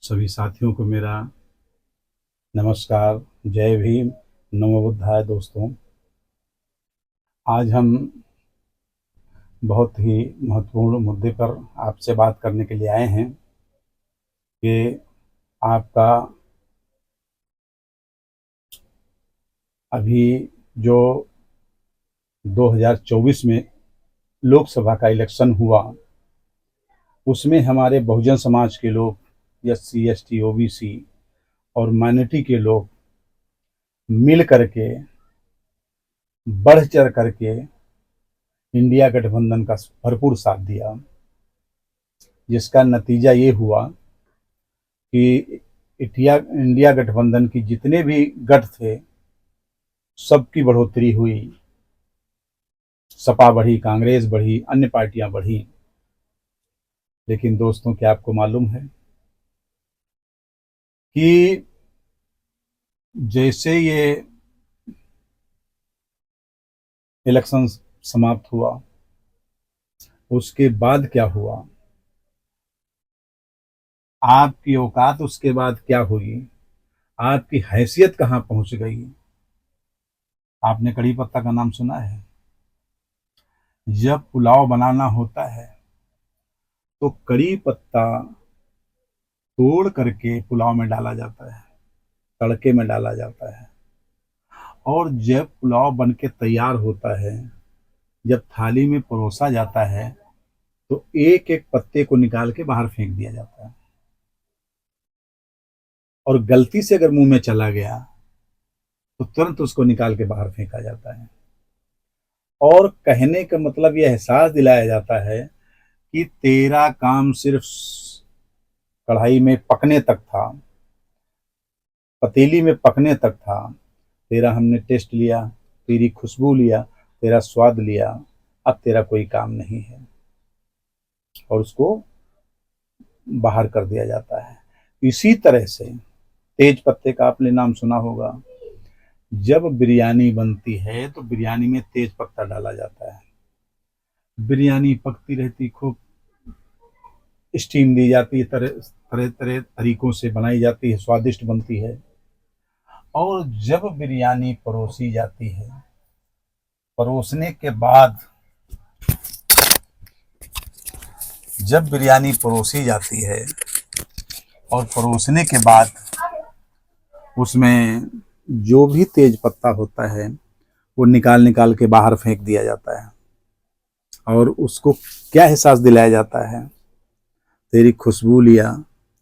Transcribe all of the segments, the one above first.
सभी साथियों को मेरा नमस्कार। जय भीम, नमो बुद्धाय। दोस्तों, आज हम बहुत ही महत्वपूर्ण मुद्दे पर आपसे बात करने के लिए आए हैं कि आपका अभी जो 2024 में लोकसभा का इलेक्शन हुआ, उसमें हमारे बहुजन समाज के लोग, SC ST OBC और माइनॉरिटी के लोग मिल करके, बढ़ चढ़ करके इंडिया गठबंधन का भरपूर साथ दिया, जिसका नतीजा ये हुआ कि इंडिया गठबंधन की जितने भी गठ थे सबकी बढ़ोतरी हुई। सपा बढ़ी, कांग्रेस बढ़ी, अन्य पार्टियां बढ़ी। लेकिन दोस्तों, क्या आपको मालूम है कि जैसे ये इलेक्शन समाप्त हुआ, उसके बाद क्या हुआ, आपकी औकात उसके बाद क्या हुई, आपकी हैसियत कहां पहुंच गई। आपने कड़ी पत्ता का नाम सुना है? जब पुलाव बनाना होता है तो कड़ी पत्ता तोड़ करके पुलाव में डाला जाता है, तड़के में डाला जाता है। और जब पुलाव बनके तैयार होता है, जब थाली में परोसा जाता है, तो एक एक पत्ते को निकाल के बाहर फेंक दिया जाता है। और गलती से अगर मुंह में चला गया तो तुरंत उसको निकाल के बाहर फेंका जाता है। और कहने का मतलब यह एहसास दिलाया जाता है कि तेरा काम सिर्फ कढ़ाई में पकने तक था, पतीली में पकने तक था। तेरा हमने टेस्ट लिया, तेरी खुशबू लिया, तेरा स्वाद लिया, अब तेरा कोई काम नहीं है, और उसको बाहर कर दिया जाता है। इसी तरह से तेज पत्ते का आपने नाम सुना होगा। जब बिरयानी बनती है तो बिरयानी में तेज पत्ता डाला जाता है। बिरयानी पकती रहती, खूब स्टीम दी जाती है, तरह तरह तरह तरीकों से बनाई जाती है, स्वादिष्ट बनती है। और जब बिरयानी परोसी जाती है, परोसने के बाद, जब बिरयानी परोसी जाती है और परोसने के बाद उसमें जो भी तेज पत्ता होता है वो निकाल निकाल के बाहर फेंक दिया जाता है। और उसको क्या एहसास दिलाया जाता है? तेरी खुशबू लिया,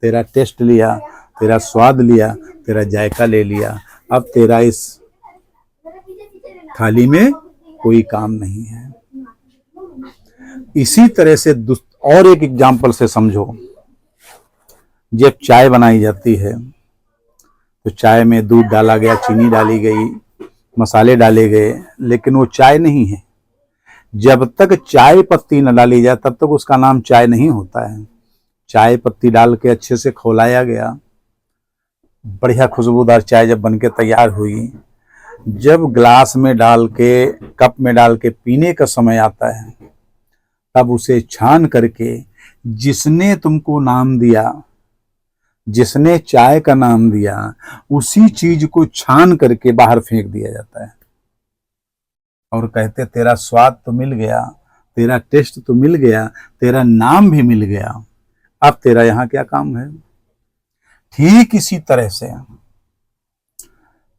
तेरा टेस्ट लिया, तेरा स्वाद लिया, तेरा जायका ले लिया, अब तेरा इस थाली में कोई काम नहीं है। इसी तरह से और एक एग्जाम्पल से समझो। जब चाय बनाई जाती है तो चाय में दूध डाला गया, चीनी डाली गई, मसाले डाले गए, लेकिन वो चाय नहीं है। जब तक चाय पत्ती न डाली जाए तब तक उसका नाम चाय नहीं होता है। चाय पत्ती डाल के अच्छे से खौलाया गया, बढ़िया खुशबूदार चाय जब बनके तैयार हुई, जब ग्लास में डाल के, कप में डाल के पीने का समय आता है, तब उसे छान करके जिसने तुमको नाम दिया, जिसने चाय का नाम दिया, उसी चीज को छान करके बाहर फेंक दिया जाता है। और कहते तेरा स्वाद तो मिल गया, तेरा टेस्ट तो मिल गया, तेरा नाम भी मिल गया, अब तेरा यहां क्या काम है। ठीक इसी तरह से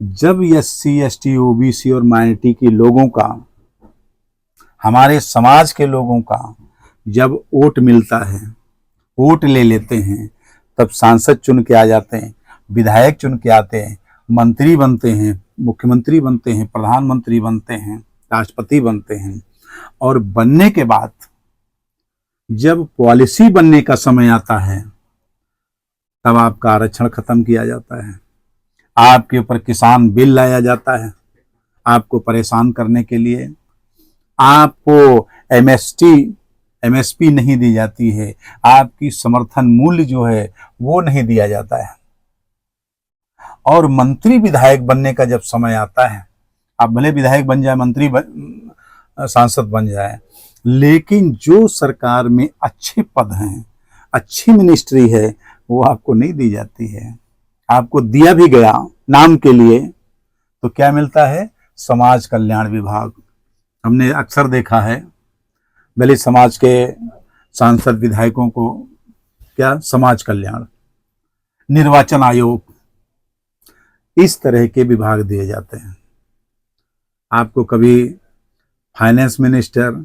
जब SC ST OBC और माइनॉरिटी के लोगों का, हमारे समाज के लोगों का जब वोट मिलता है, वोट ले लेते हैं, तब सांसद चुन के आ जाते हैं, विधायक चुन के आते हैं, मंत्री बनते हैं, मुख्यमंत्री बनते हैं, प्रधानमंत्री बनते हैं, राष्ट्रपति बनते हैं। और बनने के बाद जब पॉलिसी बनने का समय आता है, तब आपका आरक्षण खत्म किया जाता है, आपके ऊपर किसान बिल लाया जाता है आपको परेशान करने के लिए, आपको MSP नहीं दी जाती है, आपकी समर्थन मूल्य जो है वो नहीं दिया जाता है। और मंत्री विधायक बनने का जब समय आता है, आप भले विधायक बन जाए, मंत्री सांसद बन जाए, लेकिन जो सरकार में अच्छे पद हैं, अच्छी मिनिस्ट्री है, वो आपको नहीं दी जाती है। आपको दिया भी गया नाम के लिए तो क्या मिलता है? समाज कल्याण विभाग। हमने अक्सर देखा है दलित समाज के सांसद विधायकों को क्या समाज कल्याण, निर्वाचन आयोग, इस तरह के विभाग दिए जाते हैं। आपको कभी फाइनेंस मिनिस्टर,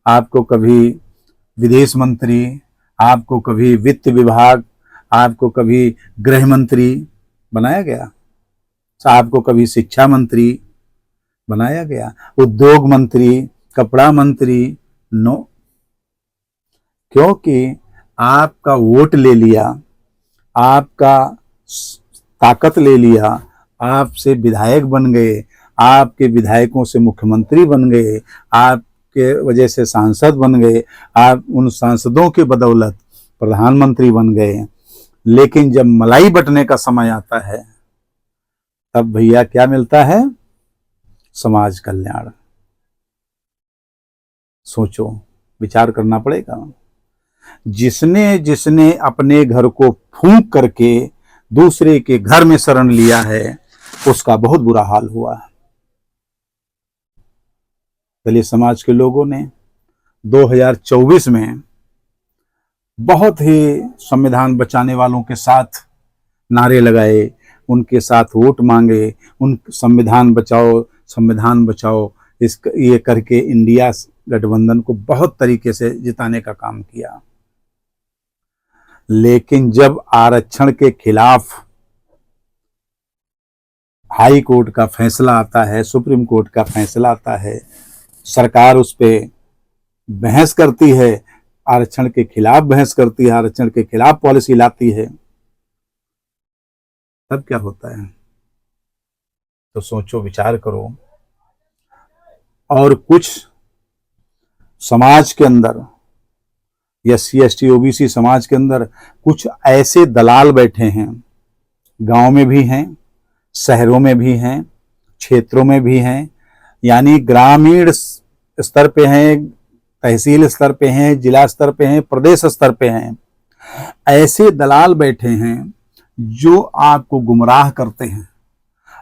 आपको कभी विदेश मंत्री, आपको कभी वित्त विभाग, आपको कभी गृह मंत्री बनाया गया, आपको कभी शिक्षा मंत्री बनाया गया, उद्योग मंत्री, कपड़ा मंत्री, नो। क्योंकि आपका वोट ले लिया, आपका ताकत ले लिया, आपसे विधायक बन गए, आपके विधायकों से मुख्यमंत्री बन गए, आपके वजह से सांसद बन गए, आप उन सांसदों के बदौलत प्रधानमंत्री बन गए। लेकिन जब मलाई बंटने का समय आता है तब भैया क्या मिलता है? समाज कल्याण। सोचो, विचार करना पड़ेगा। जिसने जिसने अपने घर को फूंक करके दूसरे के घर में शरण लिया है उसका बहुत बुरा हाल हुआ है। दलित समाज के लोगों ने 2024 में बहुत ही संविधान बचाने वालों के साथ नारे लगाए, उनके साथ वोट मांगे, उन संविधान बचाओ ये करके इंडिया गठबंधन को बहुत तरीके से जिताने का काम किया। लेकिन जब आरक्षण के खिलाफ हाई कोर्ट का फैसला आता है, सुप्रीम कोर्ट का फैसला आता है, सरकार उस पर बहस करती है, आरक्षण के खिलाफ बहस करती है, आरक्षण के खिलाफ पॉलिसी लाती है, तब क्या होता है? तो सोचो, विचार करो। और कुछ समाज के अंदर, SC ST OBC समाज के अंदर कुछ ऐसे दलाल बैठे हैं, गांव में भी हैं, शहरों में भी हैं, क्षेत्रों में भी हैं, यानी ग्रामीण स्तर पे हैं, तहसील स्तर पे हैं, जिला स्तर पे हैं, प्रदेश स्तर पे हैं। ऐसे दलाल बैठे हैं जो आपको गुमराह करते हैं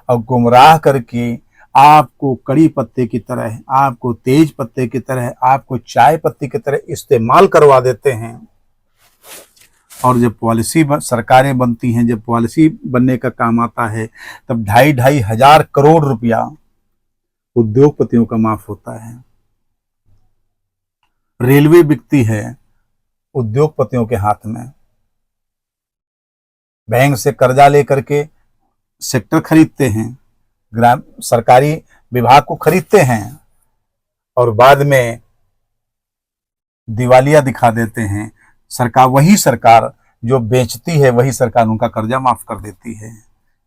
और गुमराह करके आपको कड़ी पत्ते की तरह, आपको तेज पत्ते की तरह, आपको चाय पत्ती की तरह इस्तेमाल करवा देते हैं। और जब पॉलिसी सरकारें बनती हैं, जब पॉलिसी बनने का काम आता है, तब 2.5 हजार करोड़ रुपया उद्योगपतियों का माफ होता है। रेलवे बिकती है उद्योगपतियों के हाथ में, बैंक से कर्जा लेकर के सेक्टर खरीदते हैं, सरकारी विभाग को खरीदते हैं और बाद में दिवालिया दिखा देते हैं। वही सरकार जो बेचती है, वही सरकार उनका कर्जा माफ कर देती है।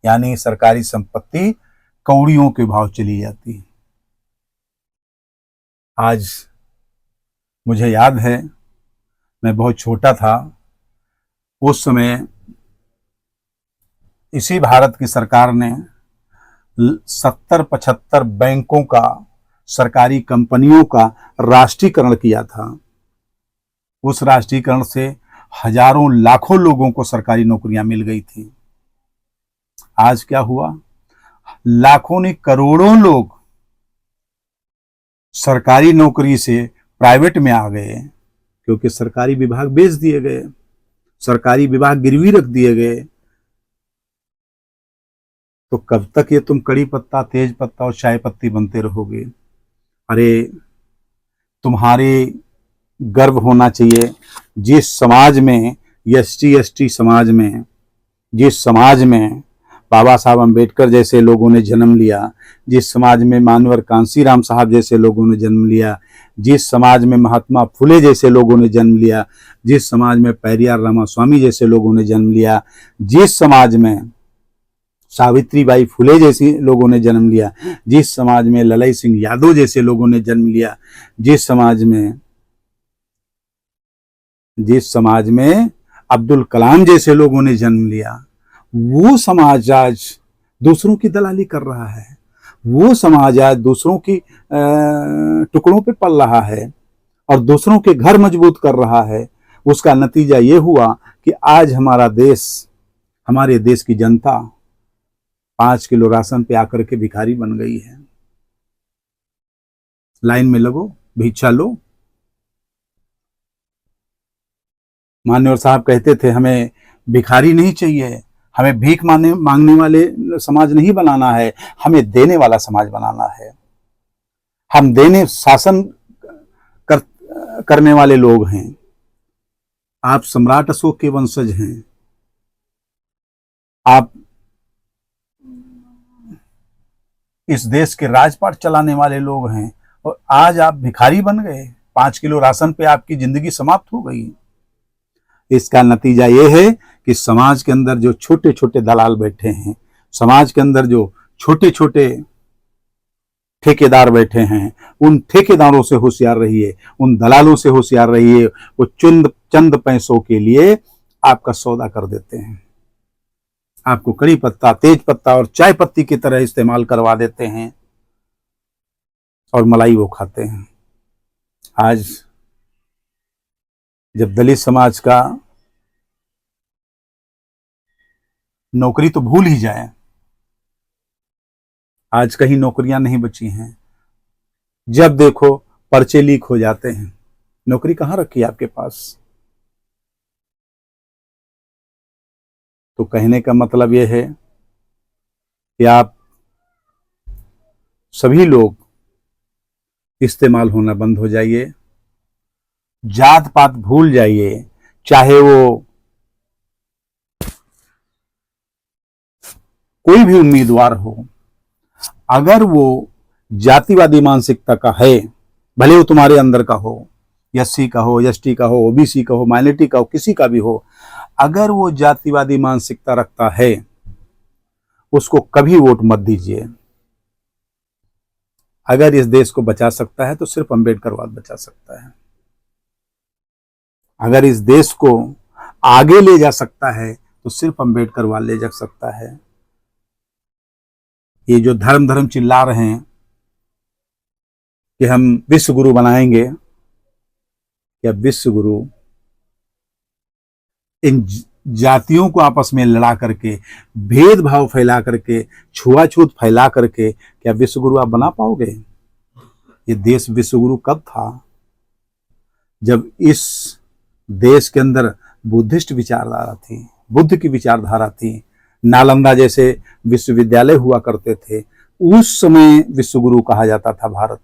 यानी सरकारी संपत्ति कौड़ियों के भाव चली जाती है। आज मुझे याद है, मैं बहुत छोटा था, उस समय इसी भारत की सरकार ने 70-75 बैंकों का, सरकारी कंपनियों का राष्ट्रीयकरण किया था। उस राष्ट्रीयकरण से हजारों लाखों लोगों को सरकारी नौकरियां मिल गई थी। आज क्या हुआ? लाखों ने, करोड़ों लोग सरकारी नौकरी से प्राइवेट में आ गए, क्योंकि सरकारी विभाग बेच दिए गए, सरकारी विभाग गिरवी रख दिए गए। तो कब तक ये तुम कड़ी पत्ता, तेज पत्ता और चाय पत्ती बनते रहोगे? अरे, तुम्हारे गर्व होना चाहिए। जिस समाज में, SC ST समाज में, जिस समाज में बाबा साहब अम्बेडकर जैसे लोगों ने जन्म लिया, जिस समाज में मानवर कांसीराम साहब जैसे लोगों ने जन्म लिया, जिस समाज में महात्मा फुले जैसे लोगों ने जन्म लिया, जिस समाज में पेरियार रामास्वामी जैसे लोगों ने जन्म लिया, जिस समाज में सावित्रीबाई फुले जैसे लोगों ने जन्म लिया, जिस समाज में ललई सिंह यादव जैसे लोगों ने जन्म लिया, जिस समाज में अब्दुल कलाम जैसे लोगों ने जन्म लिया, वो समाज आज दूसरों की दलाली कर रहा है। वो समाज आज दूसरों की टुकड़ों पे पल रहा है और दूसरों के घर मजबूत कर रहा है। उसका नतीजा ये हुआ कि आज हमारा देश, हमारे देश की जनता 5 किलो राशन पे आकर के भिखारी बन गई है। लाइन में लगो, भिक्षा लो। मान्यवर साहब कहते थे हमें भिखारी नहीं चाहिए, हमें भीख मांगने वाले समाज नहीं बनाना है, हमें देने वाला समाज बनाना है। हम देने शासन करने वाले लोग हैं। आप सम्राट अशोक के वंशज हैं, आप इस देश के राजपाट चलाने वाले लोग हैं, और आज आप भिखारी बन गए। 5 किलो राशन पे आपकी जिंदगी समाप्त हो गई। इसका नतीजा ये है कि समाज के अंदर जो छोटे छोटे दलाल बैठे हैं, समाज के अंदर जो छोटे छोटे ठेकेदार बैठे हैं, उन ठेकेदारों से होशियार रहिए, उन दलालों से होशियार रहिए। वो चंद पैसों के लिए आपका सौदा कर देते हैं, आपको कड़ी पत्ता, तेज पत्ता और चाय पत्ती की तरह इस्तेमाल करवा देते हैं और मलाई वो खाते हैं। आज जब दलित समाज का नौकरी तो भूल ही जाए, आज कहीं नौकरियां नहीं बची हैं। जब देखो पर्चे लीक हो जाते हैं। नौकरी कहां रखी है आपके पास? तो कहने का मतलब यह है कि आप सभी लोग इस्तेमाल होना बंद हो जाइए, जात पात भूल जाइए। चाहे वो कोई भी उम्मीदवार हो, अगर वो जातिवादी मानसिकता का है, भले वो तुम्हारे अंदर का हो, एससी का हो, एसटी का हो, ओबीसी का हो, माइनॉरिटी का हो, किसी का भी हो, अगर वो जातिवादी मानसिकता रखता है, उसको कभी वोट मत दीजिए। अगर इस देश को बचा सकता है तो सिर्फ अम्बेडकरवाद बचा सकता है। अगर इस देश को आगे ले जा सकता है तो सिर्फ अम्बेडकरवाद ले जा सकता है। ये जो धर्म चिल्ला रहे हैं कि हम विश्व गुरु बनाएंगे, या विश्व गुरु इन जातियों को आपस में लड़ा करके, भेदभाव फैला करके, छुआछूत फैला करके क्या विश्व गुरु आप बना पाओगे? ये देश विश्व गुरु कब था? जब इस देश के अंदर बुद्धिस्ट विचारधारा थी, बुद्ध की विचारधारा थी, नालंदा जैसे विश्वविद्यालय हुआ करते थे। उस समय विश्व गुरु कहा जाता था भारत,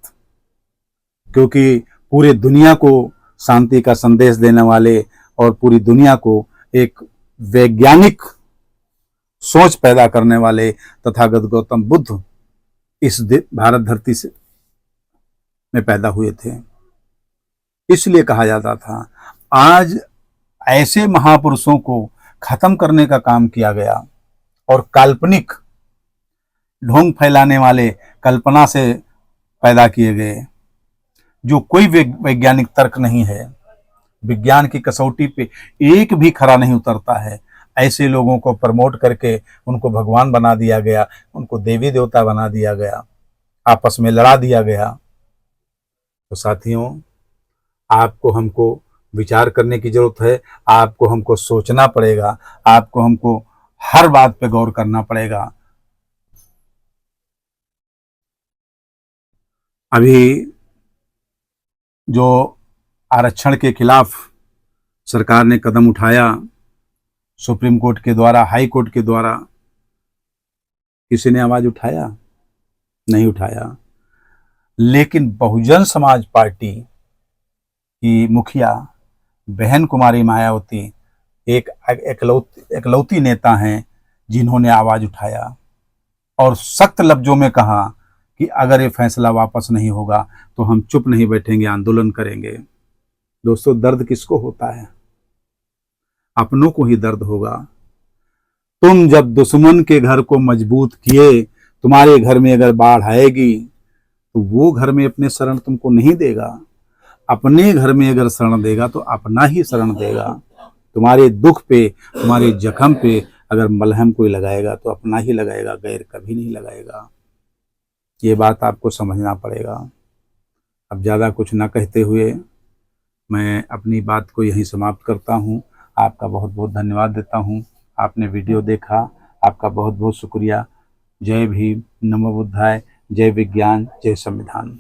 क्योंकि पूरे दुनिया को शांति का संदेश देने वाले और पूरी दुनिया को एक वैज्ञानिक सोच पैदा करने वाले तथागत गौतम बुद्ध इस भारत धरती से में पैदा हुए थे। इसलिए कहा जाता था। आज ऐसे महापुरुषों को खत्म करने का काम किया गया और काल्पनिक ढोंग फैलाने वाले कल्पना से पैदा किए गए, जो कोई वैज्ञानिक तर्क नहीं है, विज्ञान की कसौटी पे एक भी खरा नहीं उतरता है। ऐसे लोगों को प्रमोट करके उनको भगवान बना दिया गया, उनको देवी देवता बना दिया गया, आपस में लड़ा दिया गया। तो साथियों, आपको हमको विचार करने की जरूरत है, आपको हमको सोचना पड़ेगा, आपको हमको हर बात पे गौर करना पड़ेगा। अभी जो आरक्षण के खिलाफ सरकार ने कदम उठाया, सुप्रीम कोर्ट के द्वारा, हाई कोर्ट के द्वारा, किसी ने आवाज उठाया? नहीं उठाया। लेकिन बहुजन समाज पार्टी की मुखिया बहन कुमारी मायावती एक एकलौती नेता हैं जिन्होंने आवाज उठाया और सख्त लफ्जों में कहा कि अगर ये फैसला वापस नहीं होगा तो हम चुप नहीं बैठेंगे, आंदोलन करेंगे। दोस्तों, दर्द किसको होता है? अपनों को ही दर्द होगा। तुम जब दुश्मन के घर को मजबूत किए, तुम्हारे घर में अगर बाढ़ आएगी तो वो घर में अपने शरण तुमको नहीं देगा। अपने घर में अगर शरण देगा तो अपना ही शरण देगा। तुम्हारे दुख पे, तुम्हारे जख्म पे अगर मलहम कोई लगाएगा तो अपना ही लगाएगा, गैर कभी नहीं लगाएगा। ये बात आपको समझना पड़ेगा। अब ज़्यादा कुछ ना कहते हुए मैं अपनी बात को यहीं समाप्त करता हूँ। आपका बहुत बहुत धन्यवाद देता हूँ। आपने वीडियो देखा, आपका बहुत बहुत शुक्रिया। जय भीम, नमो बुद्धाय, जय विज्ञान, जय संविधान।